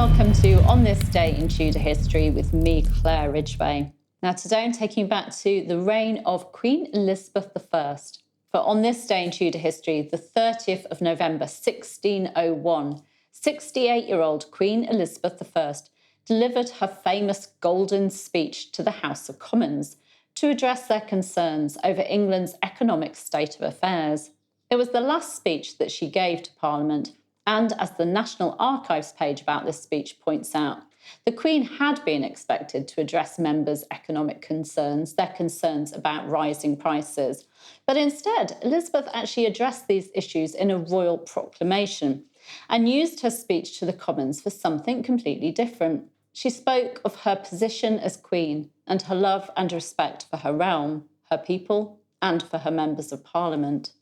welcome to On This Day in Tudor History with me, Claire Ridgway. Now today I'm taking you back to the reign of Queen Elizabeth I. For on this day in Tudor history, the 30th of November 1601, 68-year-old Queen Elizabeth I delivered her famous Golden Speech to the House of Commons to address their concerns over England's economic state of affairs. It was the last speech that she gave to Parliament, and as the National Archives page about this speech points out, the Queen had been expected to address members' economic concerns, their concerns about rising prices. But instead, Elizabeth actually addressed these issues in a royal proclamation and used her speech to the Commons for something completely different. She spoke of her position as Queen and her love and respect for her realm, her people, and for her members of Parliament.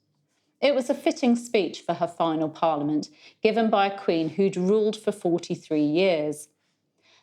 It was a fitting speech for her final Parliament, given by a Queen who'd ruled for 43 years.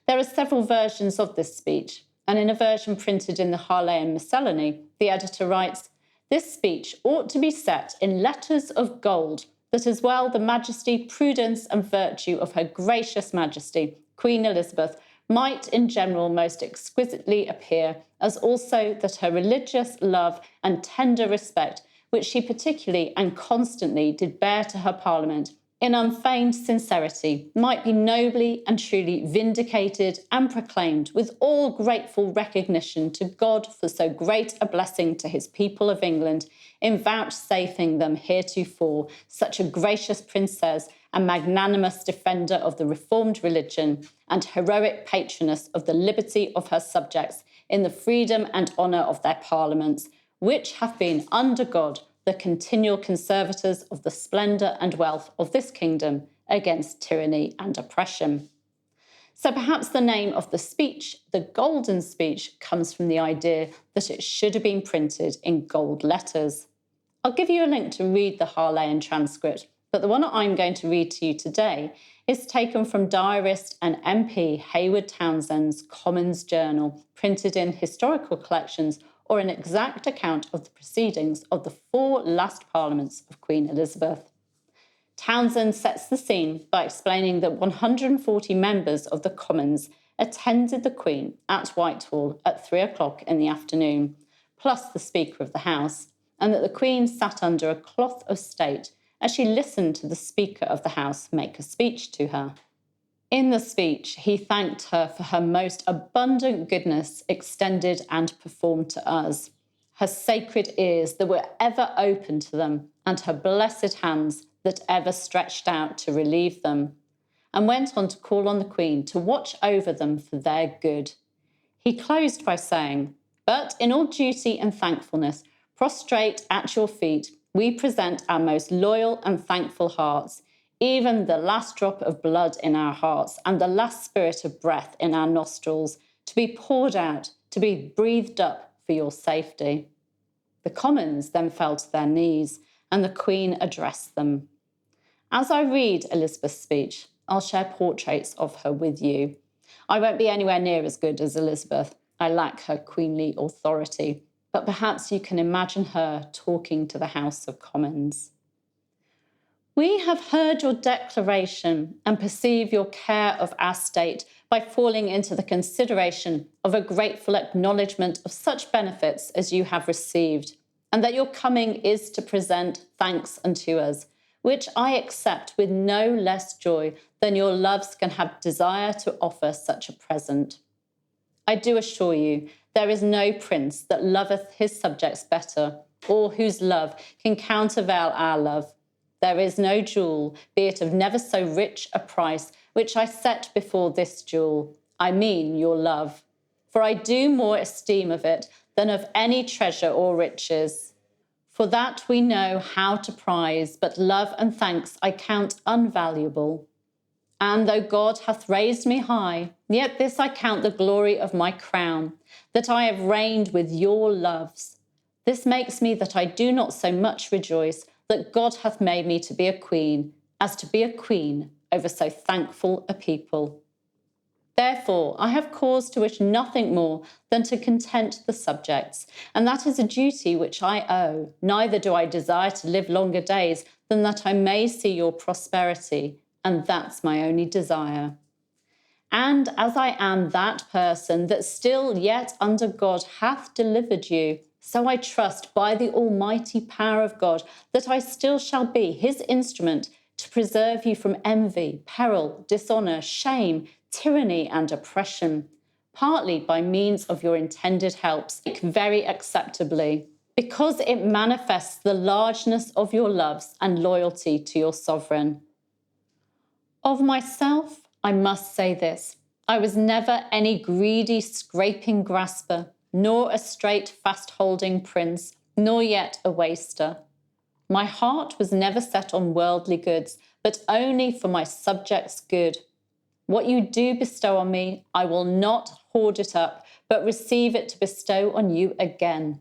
There are several versions of this speech, and in a version printed in the Harleian Miscellany, the editor writes, "This speech ought to be set in letters of gold, that as well the majesty, prudence, and virtue of her gracious Majesty, Queen Elizabeth, might in general most exquisitely appear, as also that her religious love and tender respect, which she particularly and constantly did bear to her Parliament, in unfeigned sincerity, might be nobly and truly vindicated and proclaimed with all grateful recognition to God for so great a blessing to his people of England, in vouchsafing them heretofore such a gracious princess and magnanimous defender of the reformed religion, and heroic patroness of the liberty of her subjects in the freedom and honour of their parliaments, which have been under God the continual conservators of the splendour and wealth of this kingdom against tyranny and oppression." So perhaps the name of the speech, the Golden Speech, comes from the idea that it should have been printed in gold letters. I'll give you a link to read the Harleian transcript, but the one I'm going to read to you today is taken from diarist and MP Hayward Townsend's Commons Journal, printed in historical collections, or an exact account of the proceedings of the 4 last parliaments of Queen Elizabeth. Townsend sets the scene by explaining that 140 members of the Commons attended the Queen at Whitehall at 3 o'clock in the afternoon, plus the Speaker of the House, and that the Queen sat under a cloth of state as she listened to the Speaker of the House make a speech to her. In the speech, he thanked her for her most abundant goodness extended and performed to us, her sacred ears that were ever open to them, and her blessed hands that ever stretched out to relieve them, and went on to call on the Queen to watch over them for their good. He closed by saying, "But in all duty and thankfulness, prostrate at your feet, we present our most loyal and thankful hearts, even the last drop of blood in our hearts and the last spirit of breath in our nostrils, to be poured out, to be breathed up for your safety." The Commons then fell to their knees, and the Queen addressed them. As I read Elizabeth's speech, I'll share portraits of her with you. I won't be anywhere near as good as Elizabeth. I lack her queenly authority, but perhaps you can imagine her talking to the House of Commons. "We have heard your declaration and perceive your care of our state by falling into the consideration of a grateful acknowledgement of such benefits as you have received, and that your coming is to present thanks unto us, which I accept with no less joy than your loves can have desire to offer such a present. I do assure you, there is no prince that loveth his subjects better, or whose love can countervail our love. There is no jewel, be it of never so rich a price, which I set before this jewel, I mean your love. For I do more esteem of it than of any treasure or riches. For that we know how to prize, but love and thanks I count unvaluable. And though God hath raised me high, yet this I count the glory of my crown, that I have reigned with your loves. This makes me that I do not so much rejoice that God hath made me to be a queen, as to be a queen over so thankful a people. Therefore, I have cause to wish nothing more than to content the subjects, and that is a duty which I owe. Neither do I desire to live longer days than that I may see your prosperity, and that's my only desire. And as I am that person that still yet under God hath delivered you, so I trust by the almighty power of God that I still shall be his instrument to preserve you from envy, peril, dishonour, shame, tyranny, and oppression, partly by means of your intended helps, very acceptably, because it manifests the largeness of your loves and loyalty to your sovereign. Of myself, I must say this: I was never any greedy, scraping grasper, nor a straight, fast-holding prince, nor yet a waster. My heart was never set on worldly goods, but only for my subjects' good. What you do bestow on me, I will not hoard it up, but receive it to bestow on you again.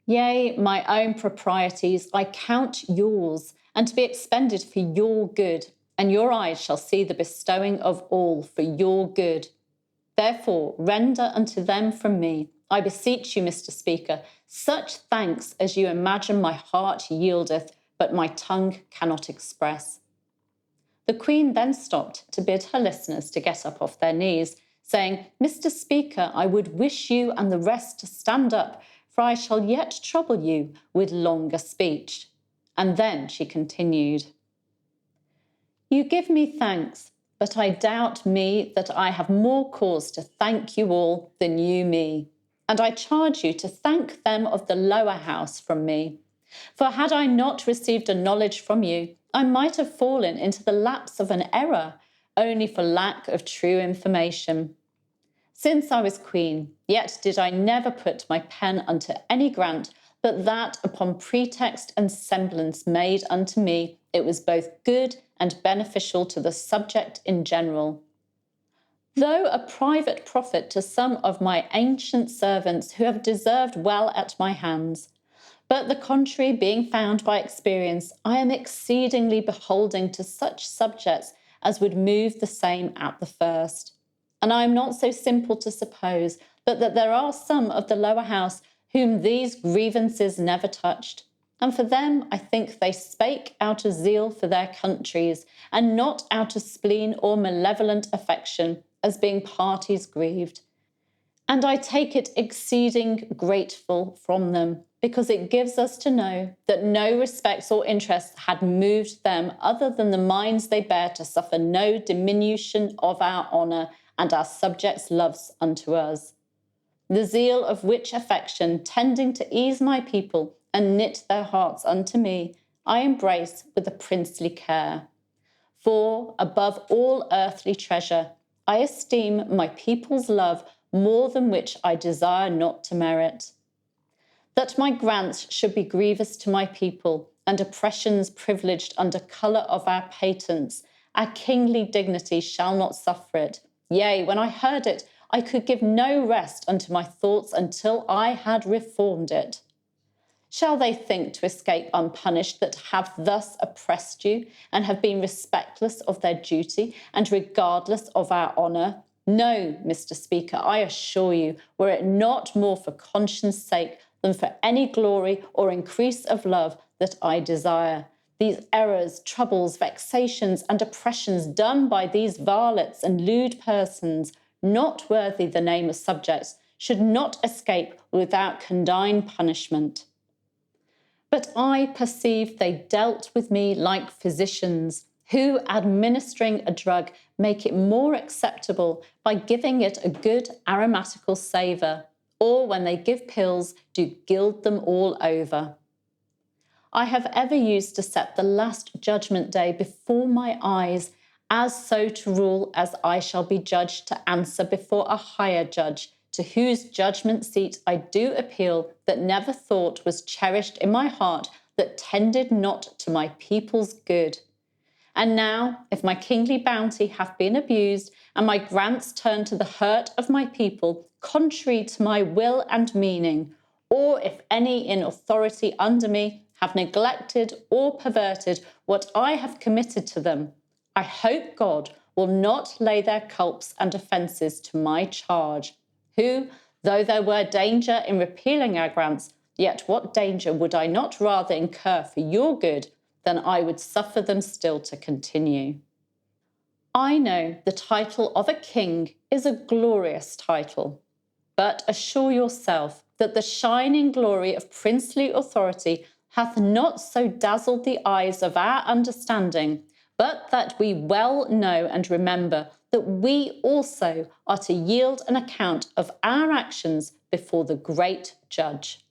Yea, my own proprieties I count yours, and to be expended for your good, and your eyes shall see the bestowing of all for your good. Therefore, render unto them from me, I beseech you, Mr. Speaker, such thanks as you imagine my heart yieldeth, but my tongue cannot express. The Queen then stopped to bid her listeners to get up off their knees, saying, Mr. Speaker, I would wish you and the rest to stand up, for I shall yet trouble you with longer speech. And then she continued, You give me thanks, but I doubt me that I have more cause to thank you all than you me. And I charge you to thank them of the lower house from me. For had I not received a knowledge from you, I might have fallen into the lapse of an error, only for lack of true information. Since I was queen, yet did I never put my pen unto any grant, but that upon pretext and semblance made unto me, it was both good and beneficial to the subject in general. Though a private profit to some of my ancient servants who have deserved well at my hands, but the contrary being found by experience, I am exceedingly beholding to such subjects as would move the same at the first. And I am not so simple to suppose but that there are some of the lower house whom these grievances never touched. And for them, I think they spake out of zeal for their countries, and not out of spleen or malevolent affection, as being parties grieved. And I take it exceeding grateful from them, because it gives us to know that no respects or interests had moved them other than the minds they bear to suffer no diminution of our honour and our subjects' loves unto us. The zeal of which affection, tending to ease my people and knit their hearts unto me, I embrace with a princely care. For, above all earthly treasure, I esteem my people's love more than which I desire not to merit. That my grants should be grievous to my people, and oppressions privileged under colour of our patents, our kingly dignity shall not suffer it. Yea, when I heard it, I could give no rest unto my thoughts until I had reformed it. Shall they think to escape unpunished that have thus oppressed you, and have been respectless of their duty, and regardless of our honour? No, Mr. Speaker, I assure you, were it not more for conscience' sake than for any glory or increase of love that I desire, these errors, troubles, vexations, and oppressions done by these varlets and lewd persons, not worthy the name of subjects, should not escape without condign punishment. But I perceived they dealt with me like physicians, who, administering a drug, make it more acceptable by giving it a good aromatical savour, or when they give pills, do gild them all over. I have ever used to set the last judgment day before my eyes, as so to rule as I shall be judged to answer before a higher judge, to whose judgment seat I do appeal, that never thought was cherished in my heart that tended not to my people's good. And now, if my kingly bounty hath been abused, and my grants turned to the hurt of my people, contrary to my will and meaning, or if any in authority under me have neglected or perverted what I have committed to them, I hope God will not lay their culps and offences to my charge, who, though there were danger in repealing our grants, yet what danger would I not rather incur for your good than I would suffer them still to continue? I know the title of a king is a glorious title, but assure yourself that the shining glory of princely authority hath not so dazzled the eyes of our understanding, but that we well know and remember that we also are to yield an account of our actions before the great judge.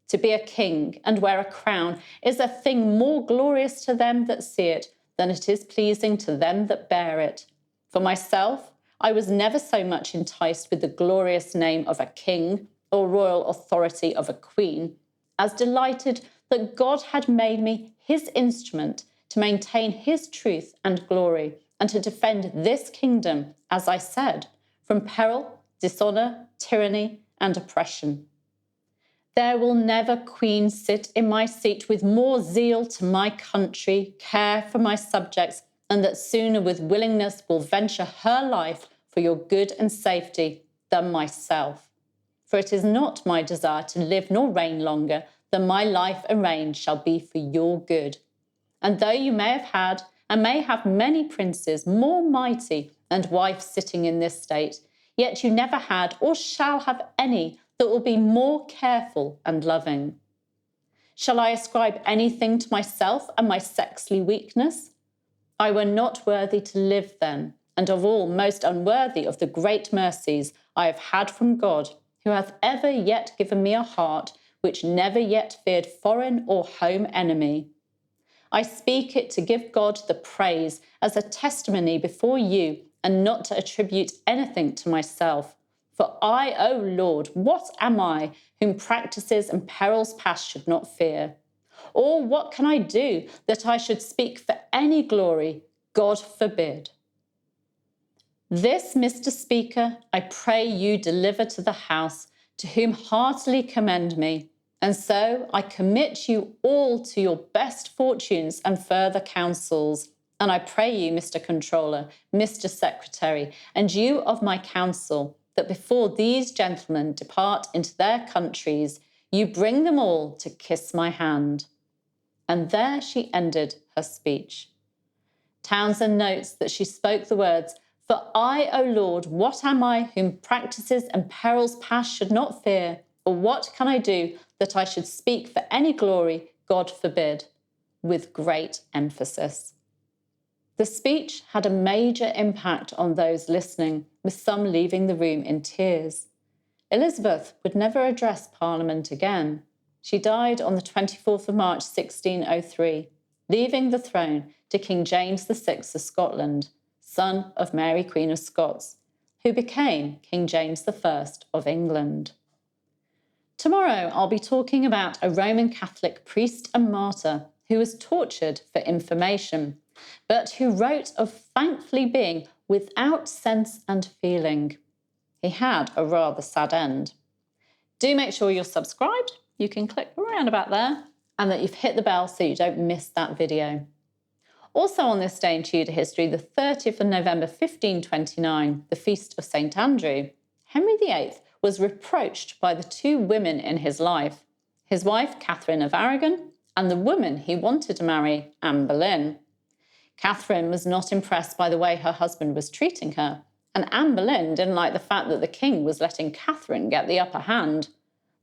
To be a king and wear a crown is a thing more glorious to them that see it than it is pleasing to them that bear it. For myself, I was never so much enticed with the glorious name of a king or royal authority of a queen, as delighted that God had made me his instrument to maintain his truth and glory, and to defend this kingdom, as I said, from peril, dishonour, tyranny, and oppression. There will never queen sit in my seat with more zeal to my country, care for my subjects, and that sooner with willingness will venture her life for your good and safety than myself. For it is not my desire to live nor reign longer than my life and reign shall be for your good. And though you may have had and may have many princes more mighty and wives sitting in this state, yet you never had or shall have any that will be more careful and loving. Shall I ascribe anything to myself and my sexly weakness? I were not worthy to live then, and of all most unworthy of the great mercies I have had from God, who hath ever yet given me a heart which never yet feared foreign or home enemy. I speak it to give God the praise as a testimony before you, and not to attribute anything to myself. For I, O Lord, what am I, whom practices and perils past should not fear? Or what can I do that I should speak for any glory? God forbid. This, Mr. Speaker, I pray you deliver to the House, to whom heartily commend me. And so I commit you all to your best fortunes and further counsels. And I pray you, Mr. Controller, Mr. Secretary, and you of my council, that before these gentlemen depart into their countries, you bring them all to kiss my hand. And there she ended her speech. Townsend notes that she spoke the words, "For I, O Lord, what am I, whom practices and perils past should not fear? Or what can I do that I should speak for any glory? God forbid," with great emphasis. The speech had a major impact on those listening, with some leaving the room in tears. Elizabeth would never address Parliament again. She died on the 24th of March 1603, leaving the throne to King James VI of Scotland, son of Mary Queen of Scots, who became King James I of England. Tomorrow I'll be talking about a Roman Catholic priest and martyr who was tortured for information, but who wrote of thankfully being without sense and feeling. He had a rather sad end. Do make sure you're subscribed. You can click around about there, and that you've hit the bell so you don't miss that video. Also on this day in Tudor history, the 30th of November 1529, the feast of St. Andrew, Henry VIII was reproached by the two women in his life, his wife Catherine of Aragon and the woman he wanted to marry, Anne Boleyn. Catherine was not impressed by the way her husband was treating her, and Anne Boleyn didn't like the fact that the king was letting Catherine get the upper hand.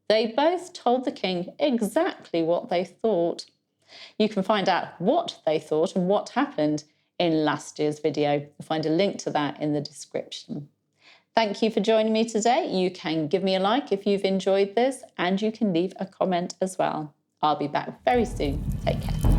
They both told the king exactly what they thought. You can find out what they thought and what happened in last year's video. You'll find a link to that in the description. Thank you for joining me today. You can give me a like if you've enjoyed this, and you can leave a comment as well. I'll be back very soon. Take care.